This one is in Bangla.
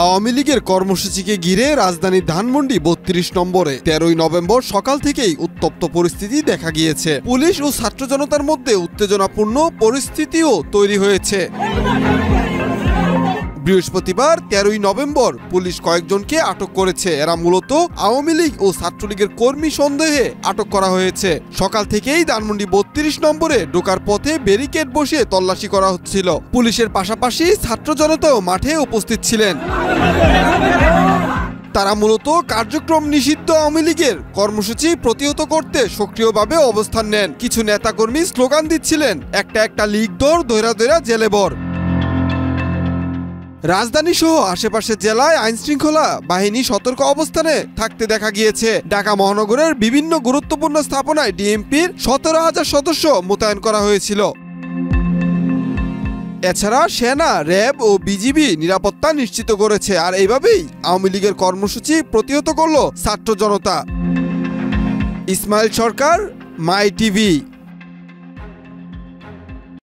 আওয়ামী লীগের কর্মসূচিকে ঘিরে রাজধানীর ধানমন্ডি ৩২ নম্বরে ১৩ই নভেম্বর সকাল থেকেই উত্তপ্ত পরিস্থিতি দেখা গিয়েছে। পুলিশ ও ছাত্র জনতার মধ্যে উত্তেজনাপূর্ণ পরিস্থিতিও তৈরি হয়েছে। বৃহস্পতিবার ১৩ই নভেম্বর পুলিশ কয়েকজনকে আটক করেছে। এরা মূলত আওয়ামী লীগ ও ছাত্রলীগের কর্মী সন্দেহে আটক করা হয়েছে। সকাল থেকেই ধানমন্ডি ৩২ নম্বরে ঢোকার পথে ব্যারিকেড বসিয়ে তল্লাশি করা হচ্ছিল। পুলিশের পাশাপাশি ছাত্র জনতাও মাঠে উপস্থিত ছিলেন। তারা মূলত কার্যক্রম নিষিদ্ধ আওয়ামী লীগের কর্মসূচি প্রতিহত করতে সক্রিয়ভাবে অবস্থান নেন। কিছু নেতাকর্মী স্লোগান দিচ্ছিলেন, একটা লীগ ধৈরা জেলে বর। রাজধানী সহ আশেপাশের জেলায় আইনশৃঙ্খলা বাহিনী সতর্ক অবস্থানে থাকতে দেখা গিয়েছে। ঢাকা মহানগরের বিভিন্ন গুরুত্বপূর্ণ স্থাপনায় ডিএমপির ১৭,০০০ সদস্য মোতায়েন করা হয়েছিল। এছাড়া সেনা, র্যাব ও বিজিবি নিরাপত্তা নিশ্চিত করেছে। আর এইভাবেই আওয়ামী লীগের কর্মসূচি প্রতিহত করল ছাত্র জনতা। ইসমাইল সরকার, মাই টিভি।